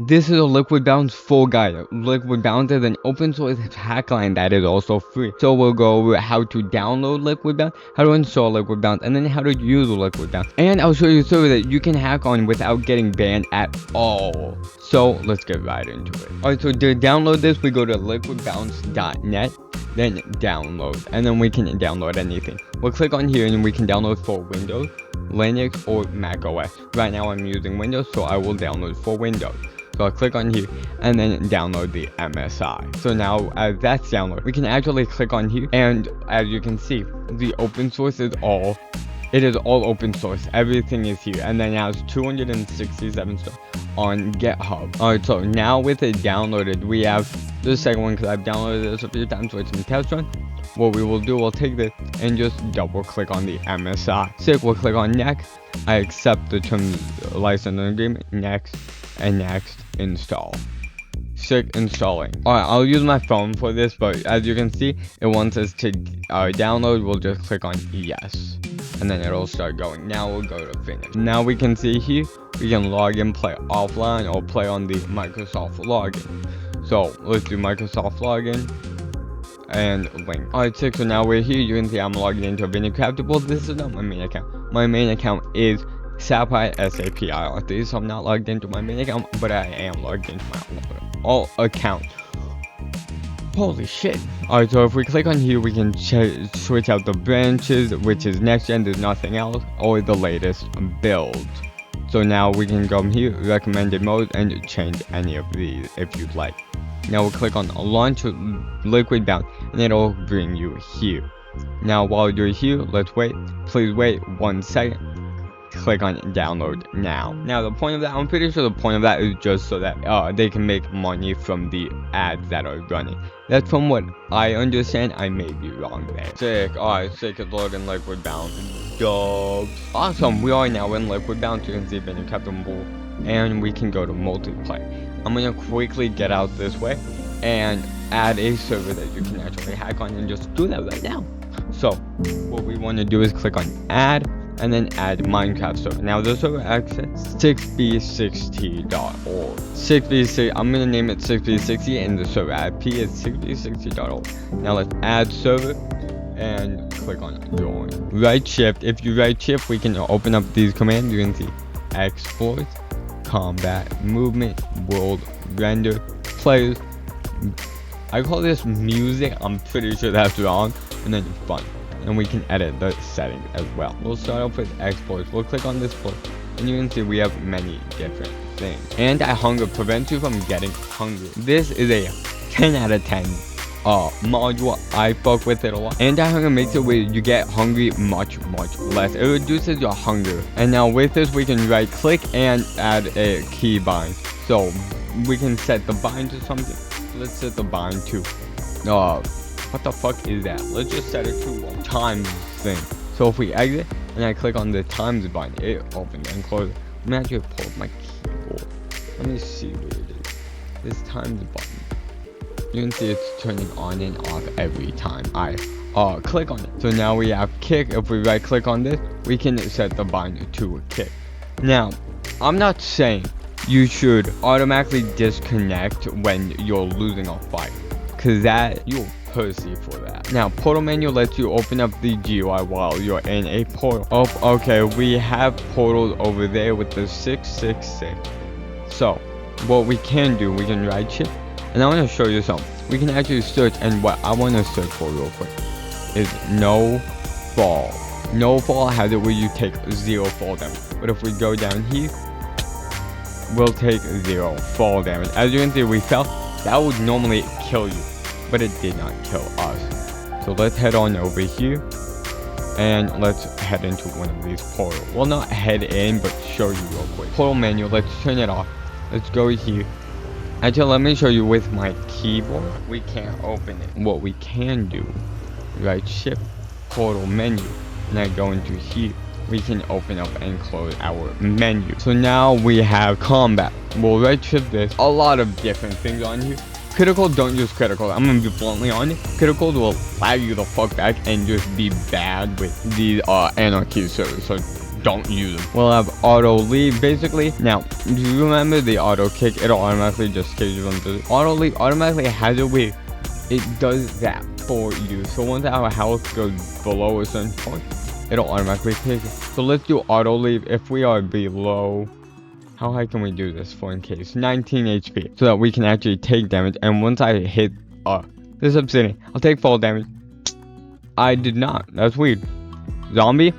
This is a LiquidBounce full guide. LiquidBounce is an open source hack line that is also free. So we'll go over how to download LiquidBounce, how to install LiquidBounce, and then how to use LiquidBounce. And I'll show you a server that you can hack on without getting banned at all. So let's get right into it. Alright, so to download this, we go to liquidbounce.net, then download, and then we can download anything. We'll click on here and we can download for Windows, Linux, or Mac OS. Right now I'm using Windows, so I will download for Windows. So I'll click on here and then download the MSI. So now as that's downloaded, we can actually click on here, and as you can see, the open source is all open source. Everything is here, and then it has 267 stuff on GitHub. Alright, so now with it downloaded, we have the second one because I've downloaded this a few times, so it's in test run. What we will do, we'll take this and just double click on the MSI. Sick, we'll click on next. I accept the terms, license and agreement, next, and next, install. Sick, installing. Alright, I'll use my phone for this, but as you can see, it wants us to download. We'll just click on yes, and then it'll start going. Now we'll go to finish. Now we can see here, we can log in, play offline, or play on the Microsoft login. So let's do Microsoft login and link. Alright, sick, so now we're here. You can see I'm logging into a Video Craftable. This is not my main account. My main account is Sapphire SAPIR. So I'm not logged into my main account, but I am logged into my all account. Holy shit. Alright, so if we click on here, we can switch out the branches, which is next gen, there's nothing else, or the latest build. So now we can go here, recommended mode, and change any of these if you'd like. Now we'll click on launch LiquidBounce, and it'll bring you here. Now while you're here, let's wait. Please wait 1 second. Click on download now. Now the point of that, I'm pretty sure the point of that is just so that they can make money from the ads that are running. That's from what I understand. I may be wrong there. Sick. Alright, sick, it's loading LiquidBounce. Dubs. Awesome, we are now in LiquidBounce. You can see Venue Captain, and we can go to multiplayer. I'm gonna quickly get out this way and add a server that you can actually hack on, and just do that right now. So what we want to do is click on add, and then add Minecraft server. Now the server access 6b60.org. 6b60, I'm gonna name it 6b60, and the server IP is 6b60.org. Now let's add server and click on join. Right shift. If you right shift, we can open up these commands. You can see exploits, combat, movement, world, render, players. I call this music. I'm pretty sure that's wrong. And then fun. And we can edit the settings as well. We'll start off with exploits. We'll click on this floor, and you can see we have many different things. Anti-hunger prevents you from getting hungry. This is a 10 out of 10 module. I fuck with it a lot. Anti-hunger makes it where you get hungry much less. It reduces your hunger. And now with this, we can right click and add a key bind. So we can set the bind to something. Let's set the bind to what the fuck is that? Let's just set it to a times thing. So if we exit and I click on the times bind, it opens and closes. I'm gonna actually pull up my keyboard. Let me see what it is. This times button. You can see it's turning on and off every time I click on it. So now we have kick. If we right click on this, we can set the bind to a kick. Now, I'm not saying you should automatically disconnect when you're losing a fight, cause that you'll pussy for that. Now portal menu lets you open up the GUI while you're in a portal. Oh, okay, we have portals over there with the 666. So what we can do, we can right shift, and I want to show you something. We can actually search, and what I want to search for real quick is no fall. No fall has it where you take 0 fall damage, but if we go down here, we'll take 0 fall damage. As you can see, we fell. That would normally kill you, but it did not kill us. So let's head on over here, and let's head into one of these portals. Well, not head in, but show you real quick. Portal menu, let's turn it off. Let's go here. Actually, let me show you with my keyboard. We can't open it. What we can do, right shift, portal menu, and I go into here. We can open up and close our menu. So now we have combat. We'll right shift this. A lot of different things on here. Critical, don't use critical. I'm gonna be bluntly honest. Critical will lag you the fuck back and just be bad with these anarchy servers. So don't use them. We'll have auto leave basically. Now, do you remember the auto kick? It'll automatically just kick you from the auto leave. Automatically has a way. It does that for you. So once our health goes below a certain point, it'll automatically kick it. So let's do auto leave. If we are below, how high can we do this for in case? 19 HP. So that we can actually take damage. And once I hit this obsidian, I'll take fall damage. I did not. That's weird. Zombie.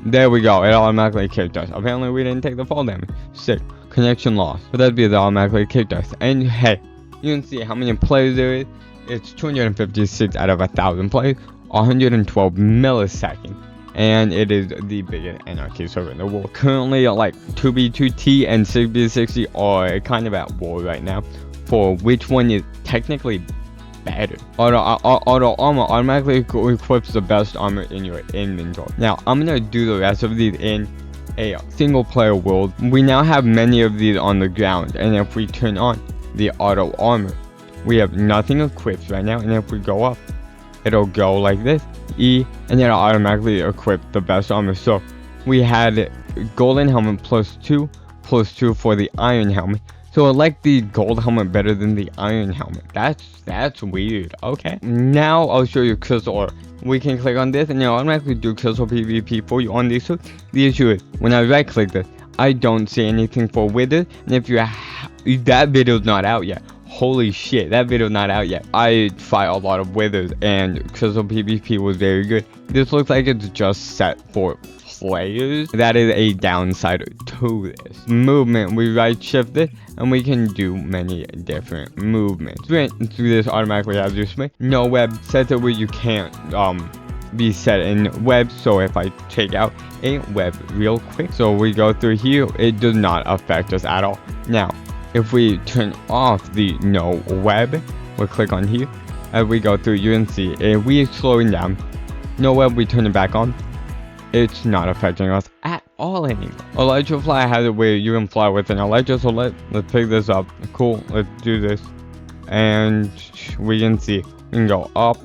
There we go. It automatically kicked us. Apparently we didn't take the fall damage. Sick. Connection lost. But that'd be the automatically kicked us. And hey, you can see how many players there is. It's 256 out of 1,000 players. 112 milliseconds. And it is the biggest anarchy server in the world. Currently, like 2B2T and 6B60 are kind of at war right now for which one is technically better. Auto armor automatically equips the best armor in your inventory. Now, I'm gonna do the rest of these in a single player world. We now have many of these on the ground, and if we turn on the auto armor, we have nothing equipped right now, and if we go up, it'll go like this. E, and then it'll automatically equip the best armor. So we had golden helmet +2 for the iron helmet. So I like the gold helmet better than the iron helmet. That's weird. Okay. Now I'll show you crystal ore. We can click on this and it'll automatically do crystal PvP for you on these two. The issue is when I right click this, I don't see anything for withers. And if that video's not out yet. Holy shit, that video's not out yet. I fight a lot of withers and crystal PvP was very good. This looks like it's just set for players. That is a downside to this. Movement, we right shift it and we can do many different movements. Through this automatically has your swing. No web, set it where you can't be set in web. So if I take out a web real quick, so we go through here, it does not affect us at all. Now, if we turn off the no web, we'll click on here. As we go through, you can see if we slowing down, no web, we turn it back on. It's not affecting us at all anymore. Electrofly has it where you can fly with an Electro. So let's pick this up. Cool. Let's do this, and we can see we can go up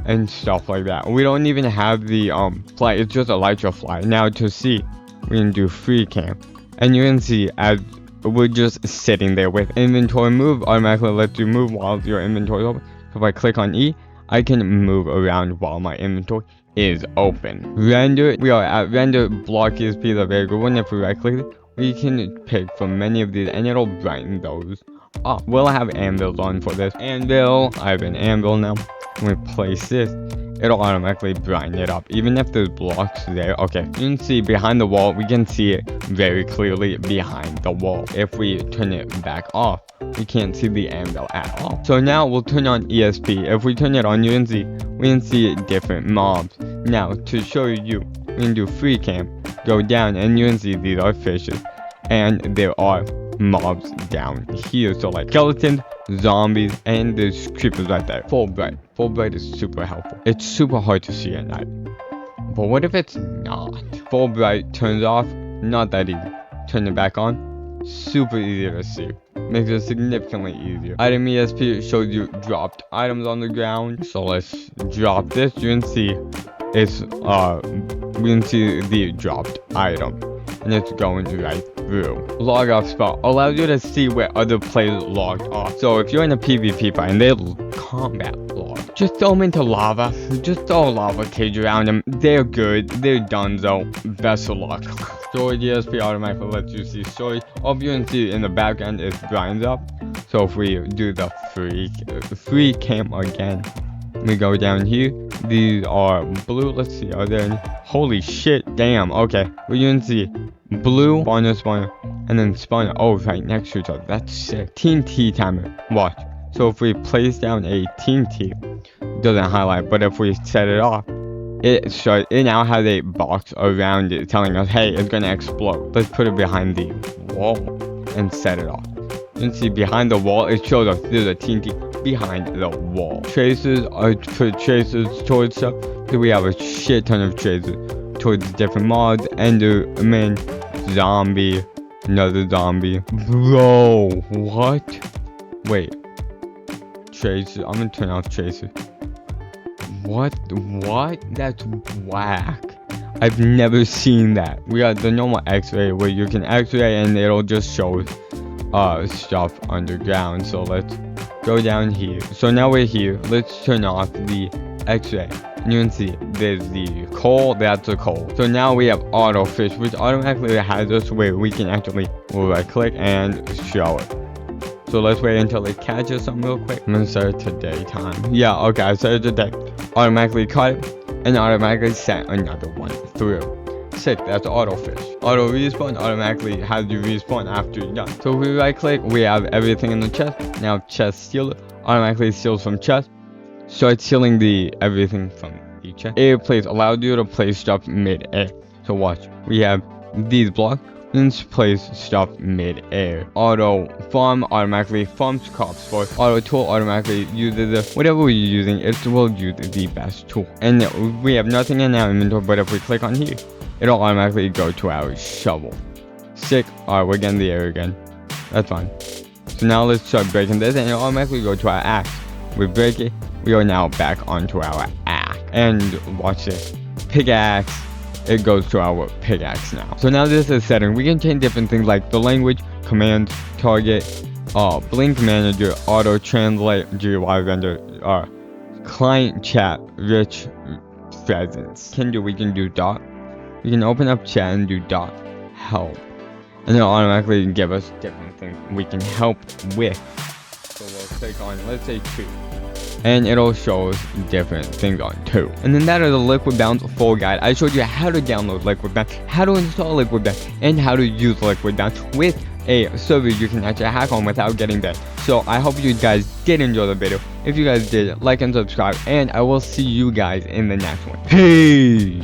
and stuff like that. We don't even have the fly. It's just Electrofly. Now to see, we can do free cam, and you can see as we're just sitting there with inventory move, automatically lets you move while your inventory is open. So if I click on E, I can move around while my inventory is open. Render, we are at render. Block ESP is a very good one. If we right click it, we can pick from many of these and it'll brighten those up. We'll have anvils on for this. Anvil, I have an anvil now. When we place this, it'll automatically brighten it up even if there's blocks there. Okay, you can see behind the wall, we can see it very clearly behind the wall. If we turn it back off, we can't see the anvil at all. So now we'll turn on ESP. If we turn it on, you can see different mobs. Now to show you, we can do free cam, go down, and you can see these are fishes and there are mobs down here. So like skeletons, zombies, and there's creepers right there. Full bright is super helpful. It's super hard to see at night, but what if it's not? Full bright turns off, not that easy. Turn it back on, super easy to see. Makes it significantly easier. Item ESP shows you dropped items on the ground. So let's drop this. You can see it's we can see the dropped item and it's going right through. Log off spot allows you to see where other players logged off. So if you're in a PvP fight and they combat log, just throw them into lava. Just throw a lava cage around them. They're good. They're done though. Best of luck. Storage ESP automatically lets you see storage. All you can see in the background is brightens up. So if we do the free cam again, we go down here. These are blue. Let's see, are there any? Holy shit, damn. Okay, well, you can see blue, spawner, and then spawner. Oh, right next to each other. That's sick. TNT timer. Watch. So if we place down a TNT, it doesn't highlight, but if we set it off, it now has a box around it telling us, hey, it's gonna explode. Let's put it behind the wall and set it off. You can see behind the wall, it shows us there's a TNT behind the wall. Tracers are for tracers towards stuff. So we have a shit ton of tracers towards different mods. Enderman, zombie, another zombie. Bro, what? Wait. Tracer. I'm gonna turn off tracer. What? That's whack. I've never seen that. We got the normal X-ray where you can X-ray and it'll just show stuff underground. So let's go down here. So now we're here. Let's turn off the X-ray. And you can see there's the coal. That's a coal. So now we have auto fish, which automatically has us where we can actually right click and show it. So let's wait until it catches something real quick. I'm gonna set it to daytime. Yeah, okay, I set it to day. Automatically caught it and automatically sent another one through. Sick, that's auto fish. Auto respawn automatically has you respawn after you're done. So if we right click, we have everything in the chest. Now chest sealer automatically seals from chest. Start sealing the everything from the chest. Air place allows you to place stuff mid-air. So watch, we have these blocks. And place stuff mid-air. Auto farm automatically farms crops for auto tool automatically uses the whatever we're using, it will use the best tool. And we have nothing in our inventory, but if we click on here, it'll automatically go to our shovel. Sick. Alright, we're getting the air again. That's fine. So now let's start breaking this and it'll automatically go to our axe. We break it, we are now back onto our axe. And watch this. Pickaxe. It goes to our pickaxe now. So now this is setting. We can change different things like the language, commands, target, blink manager, auto translate, GUI vendor, client chat, rich presence. We can do dot. We can open up chat and do dot help. And it'll automatically give us different things we can help with. So we'll click on, let's say 2. And it'll show us different things on 2. And then that is the LiquidBounce full guide. I showed you how to download LiquidBounce, how to install LiquidBounce, and how to use LiquidBounce with a server you can actually hack on without getting banned. So I hope you guys did enjoy the video. If you guys did, like and subscribe, and I will see you guys in the next one. Peace!